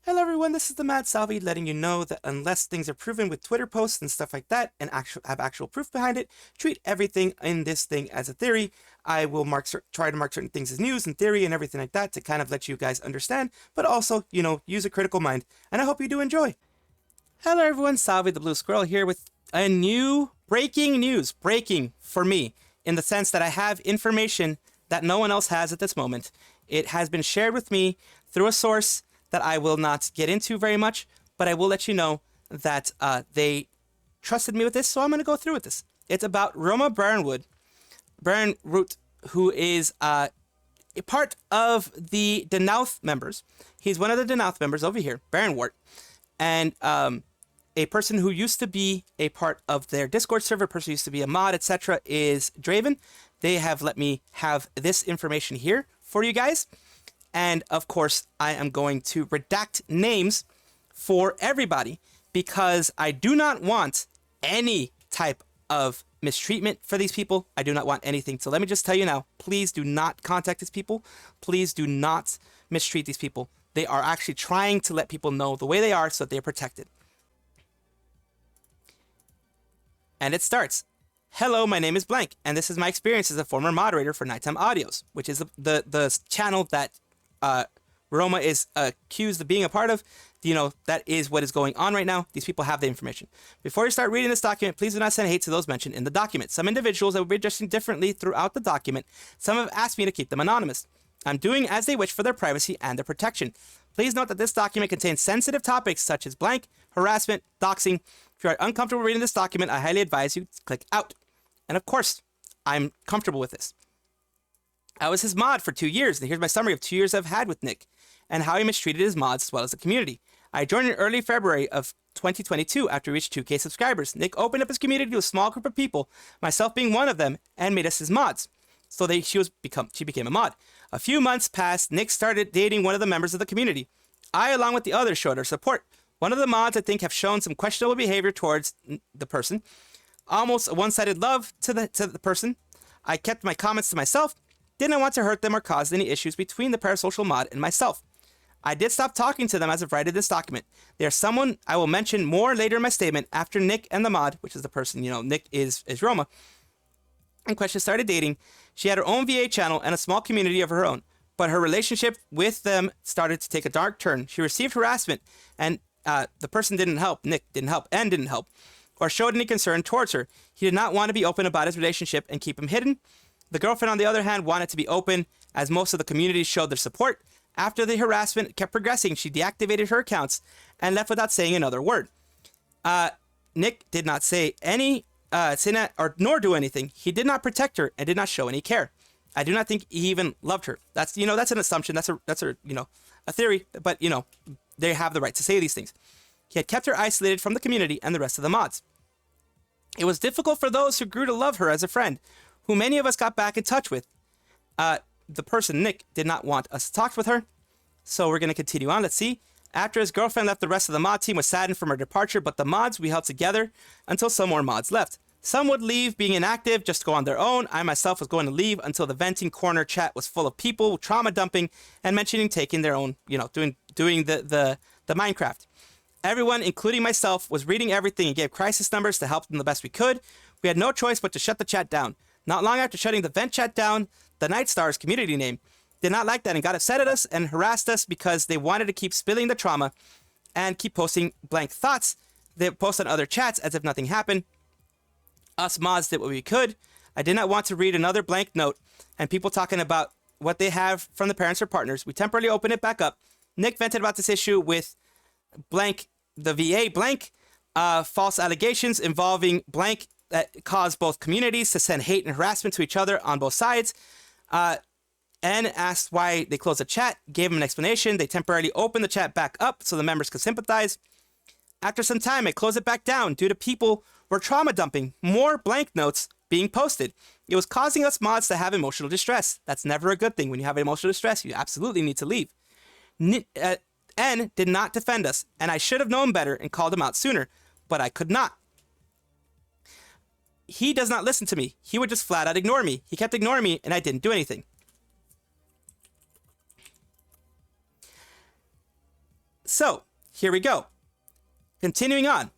Hello everyone, this is the Mad Salvi letting you know that unless things are proven with Twitter posts and stuff like that and have actual proof behind it, treat everything in this thing as a theory. I will try to mark certain things as news and theory and everything like that to kind of let you guys understand, but also, use a critical mind. And I hope you do enjoy. Hello everyone, Salvi the Blue Squirrel here with a new breaking news. Breaking for me, in the sense that I have information that no one else has at this moment. It has been shared with me through a source that I will not get into very much, but I will let you know that they trusted me with this, so I'm going to go through with this. It's about Ryoma Barrenwort, who is a part of the Denauth members. He's one of the Denauth members over here, Barrenwort, and a person who used to be a part of their Discord server, a person who used to be a mod, etc., is Draven. They have let me have this information here for you guys. And of course, I am going to redact names for everybody because I do not want any type of mistreatment for these people. I do not want anything. So let me just tell you now, please do not contact these people. Please do not mistreat these people. They are actually trying to let people know the way they are so that they are protected. And it starts. Hello, my name is Blank, and this is my experience as a former moderator for NightTimeAudios, which is the channel that Roma is accused of being a part of. That is what is going on right now. These people have the information. Before you start reading this document, please do not send hate to those mentioned in the document. Some individuals that will be addressing differently throughout the document. Some have asked me to keep them anonymous. I'm doing as they wish for their privacy and their protection. Please note that this document contains sensitive topics such as blank, harassment, doxing. If you are uncomfortable reading this document, I highly advise you to click out. And of course, I'm comfortable with this. I was his mod for 2 years, and here's my summary of 2 years I've had with Nick, and how he mistreated his mods as well as the community. I joined in early February of 2022 after he reached 2K subscribers. Nick opened up his community to a small group of people, myself being one of them, and made us his mods. So she became a mod. A few months passed, Nick started dating one of the members of the community. I, along with the others, showed our support. One of the mods, I think, have shown some questionable behavior towards the person. Almost a one-sided love to the person. I kept my comments to myself. Didn't want to hurt them or cause any issues between the parasocial mod and myself. I did stop talking to them as of writing this document. They are someone I will mention more later in my statement after Nick and the mod, which is the person, Nick is Roma, in question started dating. She had her own VA channel and a small community of her own, but her relationship with them started to take a dark turn. She received harassment, and the person didn't help. Nick didn't help, or showed any concern towards her. He did not want to be open about his relationship and keep him hidden. The girlfriend, on the other hand, wanted to be open, as most of the community showed their support. After the harassment kept progressing, she deactivated her accounts and left without saying another word. Nick did not say nor do anything. He did not protect her and did not show any care. I do not think he even loved her. That's an assumption. That's a theory. But they have the right to say these things. He had kept her isolated from the community and the rest of the mods. It was difficult for those who grew to love her as a friend, who many of us got back in touch with. The person, Nick, did not want us to talk with her. So we're going to continue on. Let's see. After his girlfriend left, the rest of the mod team was saddened from her departure, but the mods, we held together until some more mods left. Some would leave being inactive just to go on their own. I myself was going to leave until the venting corner chat was full of people trauma dumping and mentioning taking their own, doing the Minecraft. Everyone, including myself, was reading everything and gave crisis numbers to help them the best we could. We had no choice but to shut the chat down. Not long after shutting the vent chat down, the Nightstars community name did not like that and got upset at us and harassed us because they wanted to keep spilling the trauma and keep posting blank thoughts. They post on other chats as if nothing happened. Us mods did what we could. I did not want to read another blank note and people talking about what they have from the parents or partners. We temporarily opened it back up. Nick vented about this issue with blank, the VA blank, false allegations involving blank that caused both communities to send hate and harassment to each other on both sides. And asked why they closed the chat, gave him an explanation. They temporarily opened the chat back up so the members could sympathize. After some time, I closed it back down due to people were trauma dumping, more blank notes being posted. It was causing us mods to have emotional distress. That's never a good thing. When you have emotional distress, you absolutely need to leave. N did not defend us, and I should have known better and called him out sooner, but I could not. He does not listen to me. He would just flat out ignore me. He kept ignoring me, and I didn't do anything. So, here we go. Continuing on.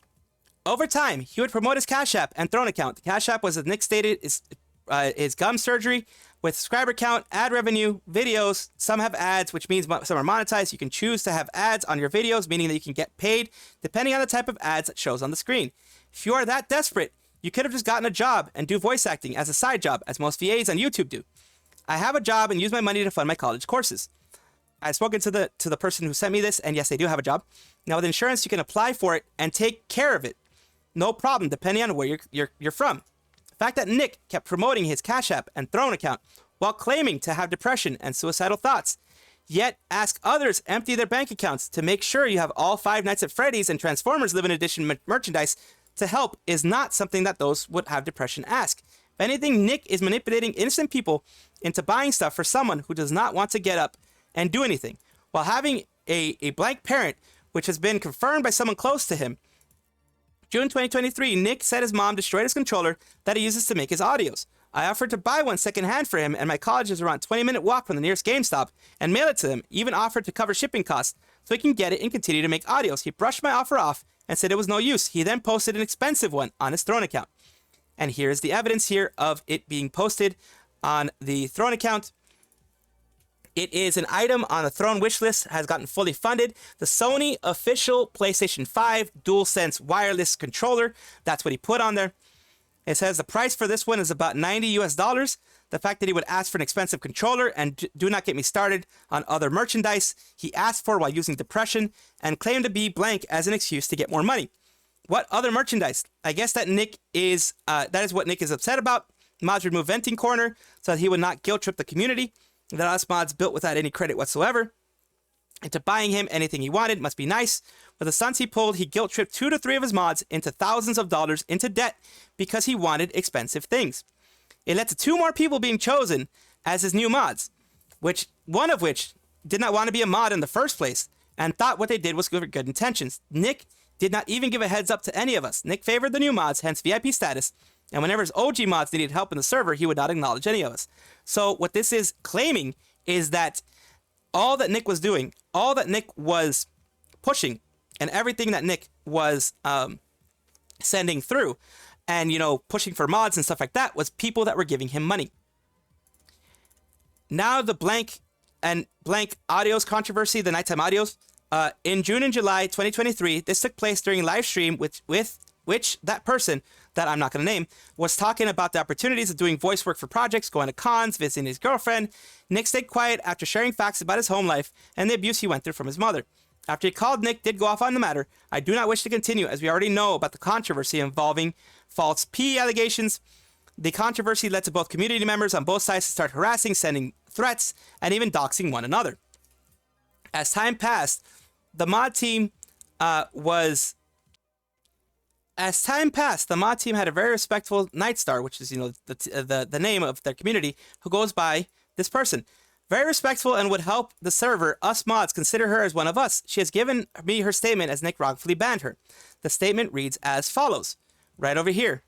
Over time, he would promote his Cash App and Throne account. The Cash App was, as Nick stated, is gum surgery with subscriber count, ad revenue, videos. Some have ads, which means some are monetized. You can choose to have ads on your videos, meaning that you can get paid depending on the type of ads that shows on the screen. If you are that desperate, you could have just gotten a job and do voice acting as a side job, as most VAs on YouTube do. I have a job and use my money to fund my college courses. I've spoken to the person who sent me this, and yes, they do have a job. Now, with insurance, you can apply for it and take care of it. No problem, depending on where you're from. The fact that Nick kept promoting his Cash App and Throne account while claiming to have depression and suicidal thoughts, yet ask others empty their bank accounts to make sure you have all Five Nights at Freddy's and Transformers Limited Edition merchandise to help is not something that those would have depression ask. If anything, Nick is manipulating innocent people into buying stuff for someone who does not want to get up and do anything, while having a blank parent, which has been confirmed by someone close to him. June 2023, Nick said his mom destroyed his controller that he uses to make his audios. I offered to buy one secondhand for him, and my college is around a 20-minute walk from the nearest GameStop, and mail it to him, even offered to cover shipping costs so he can get it and continue to make audios. He brushed my offer off and said it was no use. He then posted an expensive one on his Throne account. And here's the evidence here of it being posted on the Throne account. It is an item on the Throne wish list, has gotten fully funded. The Sony official PlayStation 5 DualSense wireless controller. That's what he put on there. It says the price for this one is about $90 US. The fact that he would ask for an expensive controller, and do not get me started on other merchandise he asked for while using depression, and claimed to be blank as an excuse to get more money. What other merchandise? I guess that that is what Nick is upset about. Mods removed Venting Corner so that he would not guilt trip the community that us mods built without any credit whatsoever into buying him anything he wanted. Must be nice. With the stunts he pulled, he guilt tripped 2 to 3 of his mods into thousands of dollars into debt because he wanted expensive things. It led to 2 more people being chosen as his new mods, one of which did not want to be a mod in the first place and thought what they did was good intentions. Nick did not even give a heads up to any of us. Nick favored the new mods, hence VIP status, and whenever his OG mods needed help in the server, he would not acknowledge any of us. So what this is claiming is that all that Nick was doing, all that Nick was pushing, and everything that Nick was sending through and, pushing for mods and stuff like that was people that were giving him money. Now the blank audios controversy, the Nighttime Audios, in June and July 2023, this took place during a live stream with which that person that I'm not going to name was talking about the opportunities of doing voice work for projects, going to cons, visiting his girlfriend. Nick stayed quiet after sharing facts about his home life and the abuse he went through from his mother. After he called, Nick did go off on the matter. I do not wish to continue, as we already know about the controversy involving false P allegations. The controversy led to both community members on both sides to start harassing, sending threats, and even doxing one another. As time passed, the mod team had a very respectful Nightstar, which is, the name of their community, who goes by this person. Very respectful and would help the server, us mods, consider her as one of us. She has given me her statement as Nick wrongfully banned her. The statement reads as follows. Right over here.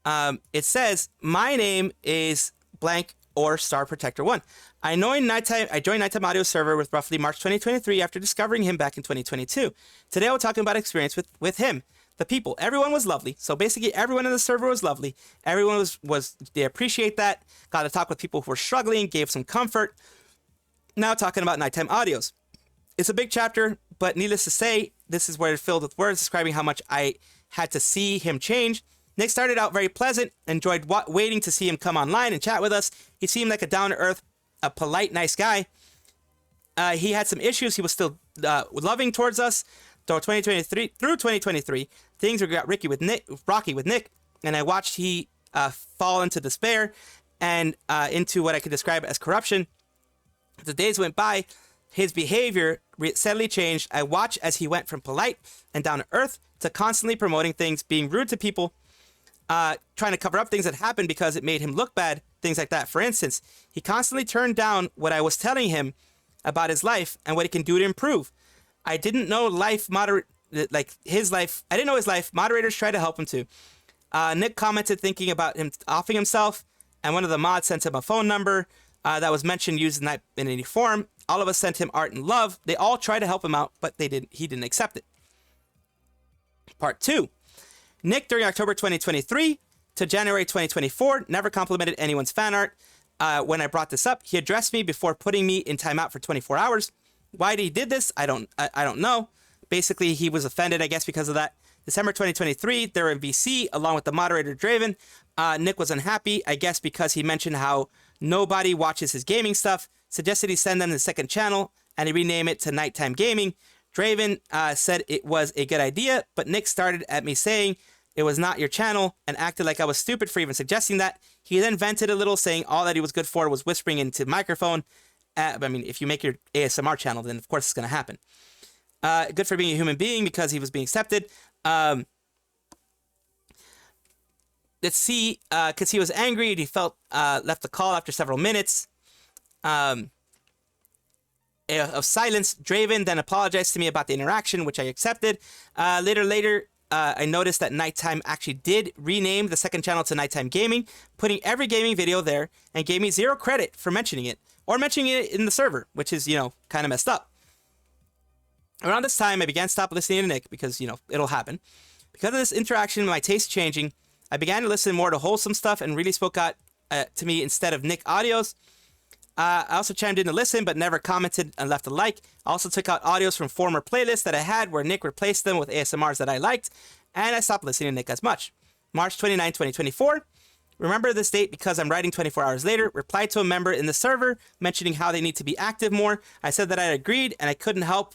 It says, my name is blank or Star Protector 1. I joined Nighttime Audio server with roughly March 2023 after discovering him back in 2022. Today we're talking about experience with him. The people, everyone was lovely. So basically everyone in the server was lovely. Everyone they appreciate that. Got to talk with people who were struggling, gave some comfort. Now talking about Nighttime Audios. It's a big chapter, but needless to say, this is where it's filled with words describing how much I had to see him change. Nick started out very pleasant, enjoyed waiting to see him come online and chat with us. He seemed like a down-to-earth, a polite, nice guy. He had some issues. He was still loving towards us. Through 2023, things got rocky with Nick, and I watched he fall into despair and into what I could describe as corruption. The days went by, his behavior steadily changed. I watched as he went from polite and down to earth to constantly promoting things, being rude to people, trying to cover up things that happened because it made him look bad, things like that. For instance, he constantly turned down what I was telling him about his life and what he can do to improve. I didn't know his life. I didn't know his life. Moderators tried to help him too. Nick commented thinking about him offing himself, and one of the mods sent him a phone number that was mentioned used in any form. All of us sent him art and love. They all tried to help him out, but he didn't accept it. Part 2. Nick, during October 2023 to January 2024, never complimented anyone's fan art. When I brought this up, he addressed me before putting me in timeout for 24 hours. Why he did this, I don't know. Basically, he was offended, I guess, because of that. December 2023, they were in VC along with the moderator Draven. Nick was unhappy, I guess, because he mentioned how nobody watches his gaming stuff, suggested he send them the second channel, and he rename it to Nighttime Gaming. Draven said it was a good idea, but Nick started at me saying it was not your channel and acted like I was stupid for even suggesting that. He then vented a little, saying all that he was good for was whispering into the microphone. I mean, if you make your ASMR channel, then of course it's going to happen. Good for being a human being because he was being accepted. Let's see, because he was angry and he felt left the call after several minutes of silence. Draven then apologized to me about the interaction, which I accepted. Later, I noticed that Nighttime actually did rename the second channel to Nighttime Gaming, putting every gaming video there, and gave me 0 credit for mentioning it, or mentioning it in the server, which is, kind of messed up. Around this time, I began to stop listening to Nick because, it'll happen. Because of this interaction and my taste changing, I began to listen more to wholesome stuff and really spoke out to me instead of NightTimeAudios. I also chimed in to listen, but never commented and left a like. I also took out audios from former playlists that I had where Nick replaced them with ASMRs that I liked, and I stopped listening to Nick as much. March 29, 2024. Remember this date because I'm writing 24 hours later. Replied to a member in the server mentioning how they need to be active more. I said that I agreed and I couldn't help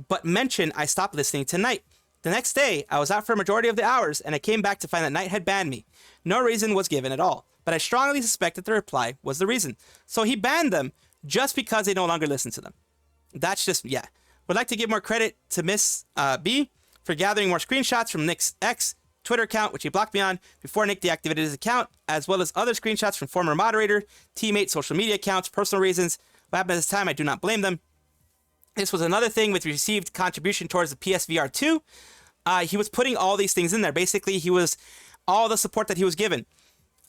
but mention I stopped listening to Night. The next day, I was out for a majority of the hours, and I came back to find that Night had banned me. No reason was given at all, but I strongly suspect that the reply was the reason. So he banned them just because they no longer listen to them. That's just, yeah. Would like to give more credit to Miss B for gathering more screenshots from Nick's ex Twitter account, which he blocked me on before Nick deactivated his account, as well as other screenshots from former moderator, teammate, social media accounts, personal reasons. What happened at this time, I do not blame them. This was another thing with received contribution towards the PSVR 2. He was putting all these things in there. Basically, he was all the support that he was given.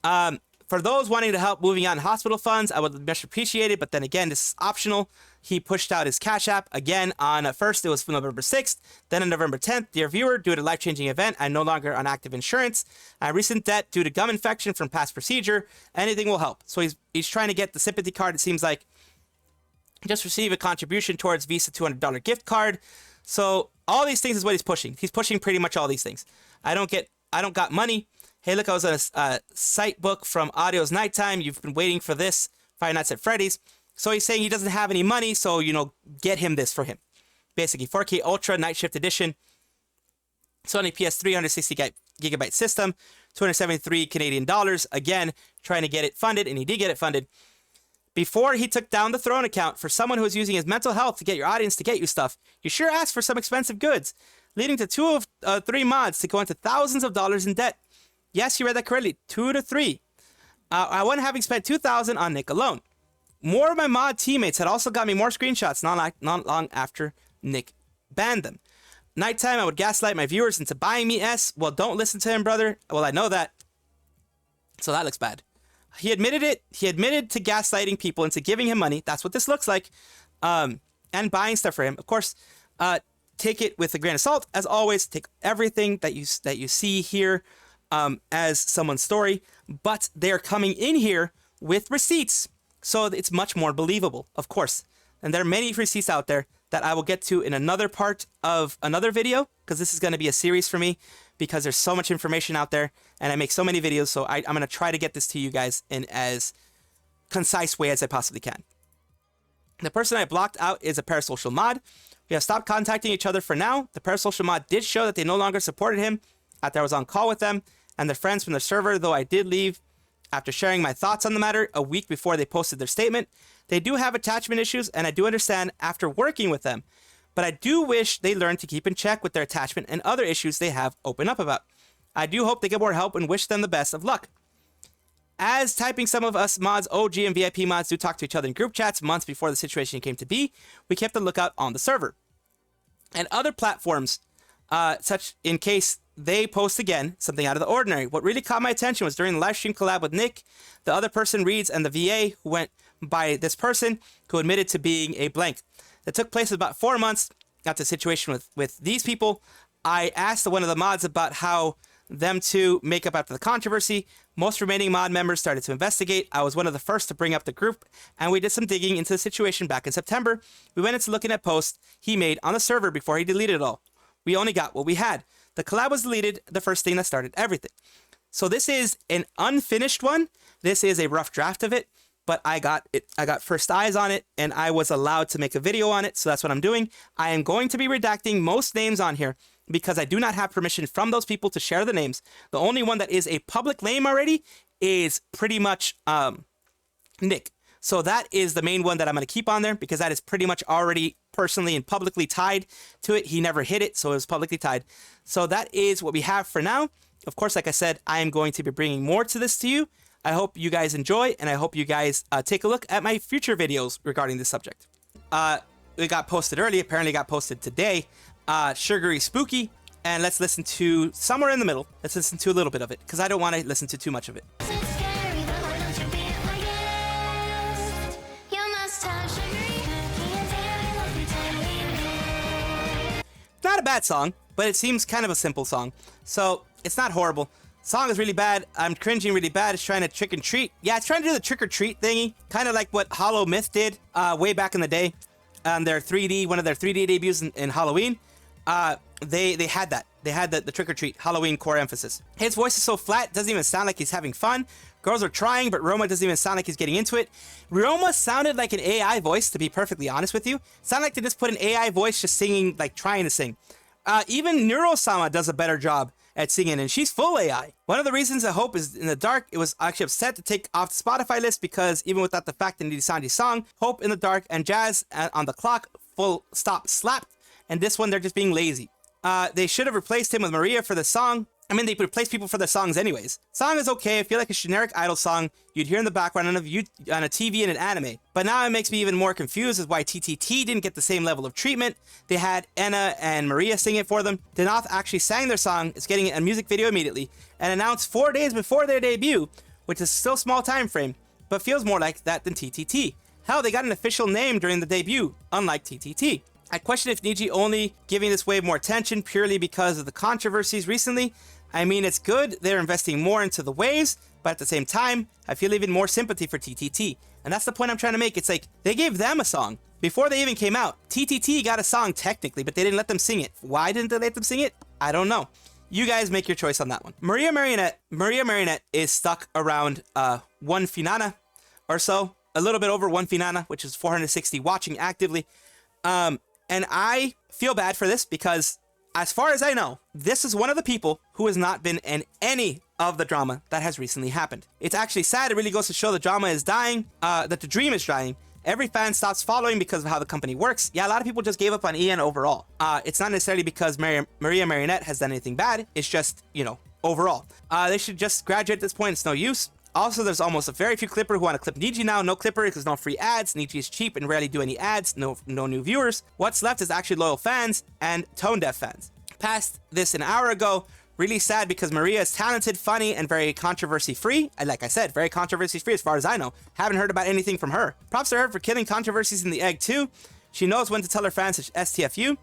For those wanting to help moving on hospital funds, I would much appreciate it. But then again, this is optional. He pushed out his Cash App again on first. It was November 6th. Then on November 10th, dear viewer, due to life-changing event, I'm no longer on active insurance. Recent debt due to gum infection from past procedure. Anything will help. So he's trying to get the sympathy card. It seems like just receive a contribution towards Visa $200 gift card. So all these things is what he's pushing. He's pushing pretty much all these things. I don't got money. Hey, look, I was on a site book from Audio's Nighttime. You've been waiting for this. Five Nights at Freddy's. So he's saying he doesn't have any money, so, get him this for him. Basically, 4K Ultra Night Shift Edition. Sony PS3 160GB system. 273 Canadian dollars. Again, trying to get it funded, and he did get it funded. Before he took down the Throne account, for someone who is using his mental health to get your audience to get you stuff, you sure asked for some expensive goods, leading to 2 of 3 mods to go into thousands of dollars in debt. Yes, you read that correctly, 2 to 3. I went having spent $2,000 on Nick alone. More of my mod teammates had also got me more screenshots not long after Nick banned them. Nighttime, I would gaslight my viewers into buying me S. Well, don't listen to him, brother. Well, I know that. So that looks bad. He admitted it. He admitted to gaslighting people into giving him money. That's what this looks like. And buying stuff for him. Of course, take it with a grain of salt. As always, take everything that you see here as someone's story. But they're coming in here with receipts. So it's much more believable, of course. And there are many receipts out there that I will get to in another part of another video, because this is going to be a series for me, because there's so much information out there and I make so many videos. So I'm going to try to get this to you guys in as concise way as I possibly can. The person I blocked out is a parasocial mod. We have stopped contacting each other for now. The parasocial mod did show that they no longer supported him after I was on call with them and their friends from their server, though I did leave after sharing my thoughts on the matter a week before they posted their statement. They do have attachment issues, and I do understand after working with them, but I do wish they learn to keep in check with their attachment and other issues they have open up about. I do hope they get more help and wish them the best of luck. As typing, some of us mods, OG and VIP mods, do talk to each other in group chats months before the situation came to be. We kept a lookout on the server. And other platforms, such in case they post again something out of the ordinary. What really caught my attention was during the live stream collab with Nick, the other person reads, and the VA who went by this person who admitted to being a blank. That took place about 4 months. Got the situation with these people. I asked one of the mods about how them two make up after the controversy. Most remaining mod members started to investigate. I was one of the first to bring up the group, and we did some digging into the situation back in September. We went into looking at posts he made on the server before he deleted it all. We only got what we had. The collab was deleted, the first thing that started everything. So this is an unfinished one. This is a rough draft of it, but I got first eyes on it, and I was allowed to make a video on it, so that's what I'm doing. I am going to be redacting most names on here because I do not have permission from those people to share the names. The only one that is a public name already is pretty much Nick. So that is the main one that I'm going to keep on there because that is pretty much already personally and publicly tied to it. He never hit it, so it was publicly tied. So that is what we have for now. Of course, like I said, I am going to be bringing more to this to you. I hope you guys enjoy, and I hope you guys take a look at my future videos regarding this subject. It got posted early, apparently got posted today. Sugary Spooky, and let's listen to somewhere in the middle. Let's listen to a little bit of it, because I don't want to listen to too much of it. Not a bad song, but it seems kind of a simple song, so it's not horrible. Song is really bad. I'm cringing really bad. It's trying to trick and treat. Yeah, it's trying to do the trick or treat thingy, kind of like what Hollow Myth did way back in the day. Their 3D, one of their 3D debuts in Halloween. They had that. They had the trick or treat Halloween core emphasis. His voice is so flat, doesn't even sound like he's having fun. Girls are trying, but Ryoma doesn't even sound like he's getting into it. Ryoma sounded like an AI voice, to be perfectly honest with you. Sounded like they just put an AI voice just singing, like trying to sing. Even Neuro-sama does a better job at singing, and she's full AI. One of the reasons I Hope is in the Dark, it was actually upset to take off the Spotify list because even without the fact that Nijisanji's song, Hope in the Dark and Jazz on the Clock full stop slapped, and this one they're just being lazy. They should have replaced him with Maria for the song. I mean, they replace people for the songs anyways. Song is okay. I feel like a generic idol song you'd hear in the background on a TV in an anime. But now it makes me even more confused as why TTT didn't get the same level of treatment. They had Anna and Maria sing it for them. Denauth actually sang their song. It's getting a music video immediately and announced 4 days before their debut, which is still a small time frame, but feels more like that than TTT. Hell, they got an official name during the debut, unlike TTT. I question if Niji only giving this wave more attention purely because of the controversies recently. I mean, it's good they're investing more into the waves, but at the same time, I feel even more sympathy for TTT. And that's the point I'm trying to make. It's like, they gave them a song before they even came out. TTT got a song technically, but they didn't let them sing it. Why didn't they let them sing it? I don't know. You guys make your choice on that one. Maria Marionette is stuck around 1 Finana or so. A little bit over 1 Finana, which is 460 watching actively. And I feel bad for this because, as far as I know, this is one of the people who has not been in any of the drama that has recently happened. It's actually sad. It really goes to show the drama is dying, that the dream is dying. Every fan stops following because of how the company works. Yeah, a lot of people just gave up on EN overall. It's not necessarily because Maria Marionette has done anything bad. It's just, you know, overall. They should just graduate at this point. It's no use. Also, there's almost a very few clipper who want to clip Niji now. No clipper because no free ads. Niji is cheap and rarely do any ads. No new viewers. What's left is actually loyal fans and tone deaf fans. Passed this an hour ago. Really sad because Maria is talented, funny, and very controversy-free. And like I said, very controversy-free as far as I know. Haven't heard about anything from her. Props to her for killing controversies in the egg too. She knows when to tell her fans to STFU.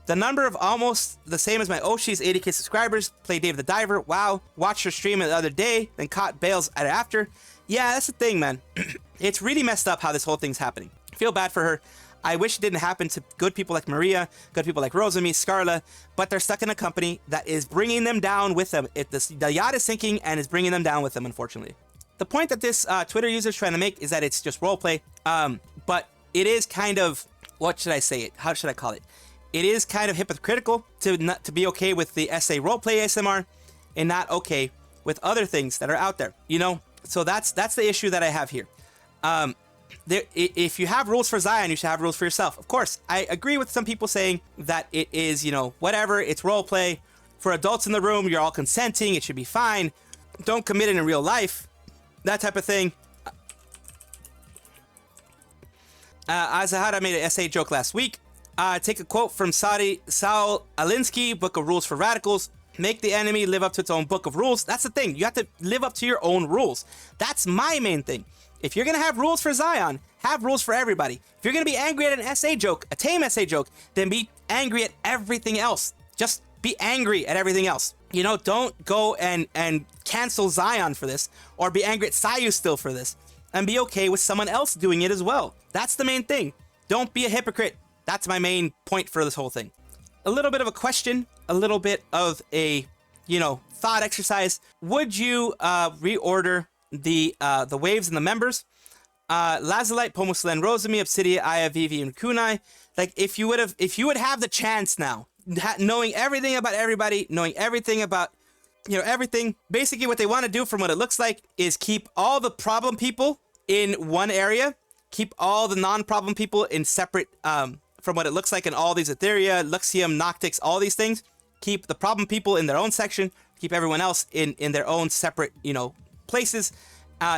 The number of almost the same as my Oshi's 80k subscribers. Play Dave the Diver. Wow. Watched her stream the other day, then caught Bales after. Yeah, that's the thing, man. It's really messed up how this whole thing's happening. Feel bad for her. I wish it didn't happen to good people like Maria, good people like Rosemi, Scarle, but they're stuck in a company that is bringing them down with them. The yacht is sinking and is bringing them down with them, unfortunately. The point that this Twitter user is trying to make is that it's just roleplay, but it is kind of, what should I say it? How should I call it? It is kind of hypocritical to be okay with the SA roleplay ASMR and not okay with other things that are out there, you know? So that's the issue that I have here. If you have rules for Zion, you should have rules for yourself. Of course, I agree with some people saying that it is, you know, whatever, it's roleplay. For adults in the room, you're all consenting, it should be fine. Don't commit it in real life. That type of thing. Azahara made an SA joke last week. Take a quote from Saul Alinsky, Book of Rules for Radicals. Make the enemy live up to its own book of rules. That's the thing. You have to live up to your own rules. That's my main thing. If you're going to have rules for Zion, have rules for everybody. If you're going to be angry at an SA joke, a tame SA joke, then be angry at everything else. Just be angry at everything else. You know, don't go and cancel Zion for this, or be angry at Sayu still for this, and be okay with someone else doing it as well. That's the main thing. Don't be a hypocrite. That's my main point for this whole thing. A little bit of a question, a little bit of a, you know, thought exercise. Would you reorder the waves and the members? Lazulite, Pomoselen, Rosami, Obsidia, Aya, Vivi, and Kunai. Like, if you would have the chance now, knowing everything about everybody, knowing everything about, you know, everything. Basically, what they want to do, from what it looks like, is keep all the problem people in one area, keep all the non-problem people in separate. From what it looks like in all these Etheria, Luxium, Noctix, all these things, keep the problem people in their own section, keep everyone else in their own separate, you know, places,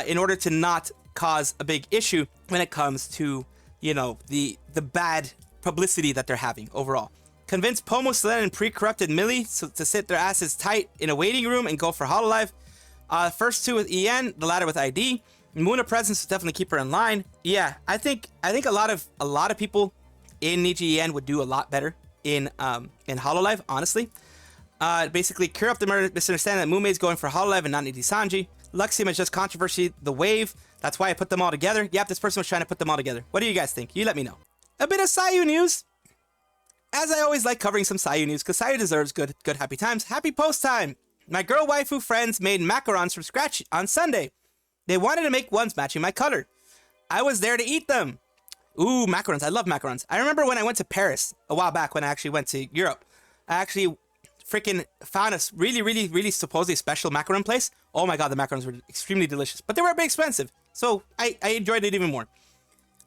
in order to not cause a big issue when it comes to, you know, the bad publicity that they're having overall. Convince Pomo, Selen, and pre-corrupted Millie to sit their asses tight in a waiting room and go for Hololive. First two with EN, the latter with ID. Muna presence will definitely keep her in line. Yeah, I think a lot of people in Niji EN would do a lot better in Hololive, honestly. Basically, clear up the misunderstanding that Mume is going for Hololive and not Nijisanji. Luxium is just controversy, the wave. That's why I put them all together. Yep, this person was trying to put them all together. What do you guys think? You let me know. A bit of Sayu news. As I always like covering some Sayu news, because Sayu deserves good happy times. Happy post time! My girl waifu friends made macarons from scratch on Sunday. They wanted to make ones matching my color. I was there to eat them. Ooh, macarons. I love macarons. I remember when I went to Paris a while back, when I actually went to Europe. I actually freaking found a really supposedly special macaron place. Oh my god, the macarons were extremely delicious. But they were a bit expensive, so I enjoyed it even more.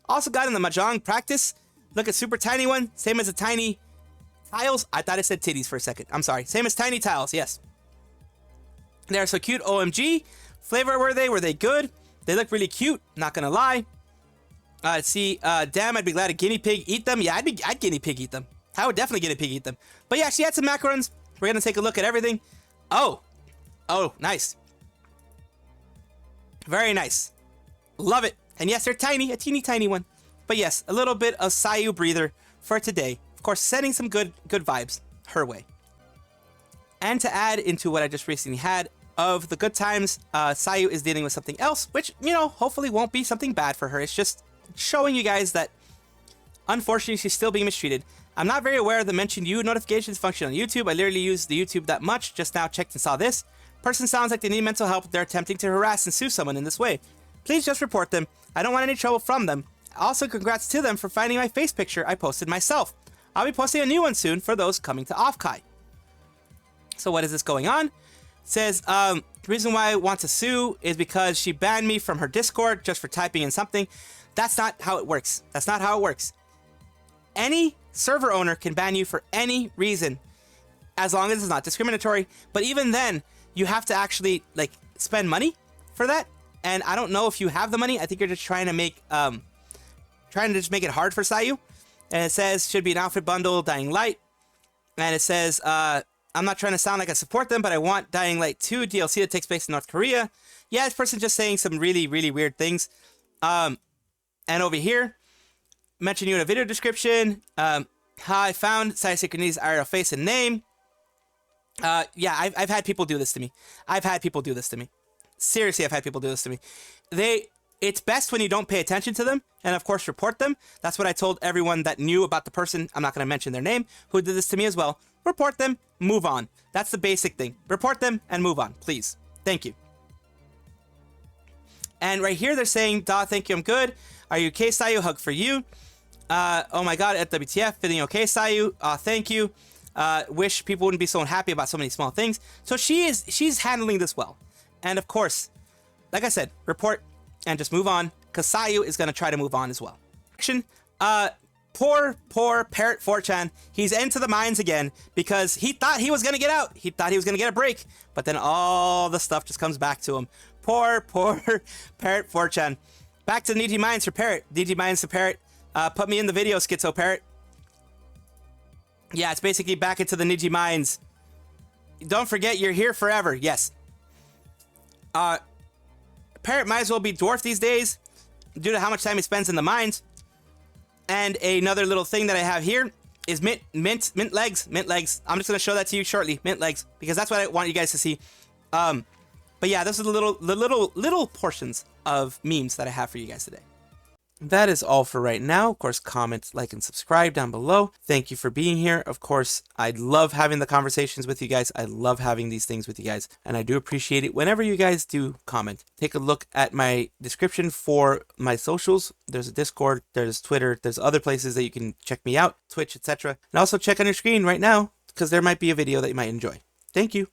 Also got in the mahjong practice. Look at super tiny one. Same as the tiny tiles. I thought it said titties for a second. I'm sorry. Same as tiny tiles, yes. They're so cute, OMG. Flavor were they? Were they good? They look really cute, not gonna lie. Damn, I'd be glad a guinea pig eat them. Yeah, I'd guinea pig eat them. I would definitely guinea pig eat them. But yeah, she had some macarons. We're gonna take a look at everything. Oh, nice. Very nice. Love it. And yes, they're tiny, a teeny tiny one. But yes, a little bit of Sayu breather for today. Of course, sending some good vibes her way. And to add into what I just recently had of the good times, Sayu is dealing with something else, which, you know, hopefully won't be something bad for her. It's just showing you guys that, unfortunately, she's still being mistreated. I'm not very aware of the mentioned you notifications function on YouTube. I literally use the YouTube that much. Just now checked and saw this. Person sounds like they need mental help. They're attempting to harass and sue someone in this way. Please just report them. I don't want any trouble from them. Also, congrats to them for finding my face picture I posted myself. I'll be posting a new one soon for those coming to Offkai. So what is this going on? It says, the reason why I want to sue is because she banned me from her Discord just for typing in something. That's not how it works. That's not how it works. Any server owner can ban you for any reason, as long as it's not discriminatory. But even then, you have to actually, like, spend money for that. And I don't know if you have the money. I think you're just trying to make, make it hard for Sayu. And it says, should be an outfit bundle, Dying Light. And it says, I'm not trying to sound like I support them, but I want Dying Light 2 DLC that takes place in North Korea. Yeah, this person's just saying some really weird things. And over here, mention you in a video description. How I found Sayu Synchronity's IRL face and name. Yeah, I've had people do this to me. Seriously, I've had people do this to me. It's best when you don't pay attention to them, and of course report them. That's what I told everyone that knew about the person, I'm not going to mention their name, who did this to me as well. Report them, move on. That's the basic thing. Report them and move on, please. Thank you. And right here they're saying, "Daw, thank you, I'm good. Are you okay, Sayu? Hug for you. Oh my god, at WTF, feeling okay, Sayu? Thank you. Wish people wouldn't be so unhappy about so many small things." So she's handling this well. And of course, like I said, report and just move on, because Sayu is going to try to move on as well. Poor Parrot 4chan. He's into the mines again because he thought he was going to get out. He thought he was going to get a break, but then all the stuff just comes back to him. Poor Parrot 4chan. Back to the Niji Mines for Parrot. Niji Mines for Parrot. Put me in the video, Schizo Parrot. Yeah, it's basically back into the Niji Mines. Don't forget, you're here forever. Yes. Parrot might as well be dwarf these days. due to how much time he spends in the mines. And another little thing that I have here is mint legs. I'm just gonna show that to you shortly. Mint legs, because that's what I want you guys to see. But yeah, those are the little portions of memes that I have for you guys today. That is all for right now. Of course, comment, like, and subscribe down below. Thank you for being here. Of course, I love having the conversations with you guys. I love having these things with you guys, and I do appreciate it whenever you guys do comment. Take a look at my description for my socials. There's a Discord, there's Twitter, there's other places that you can check me out, Twitch, etc. And also check on your screen right now, because there might be a video that you might enjoy. Thank you.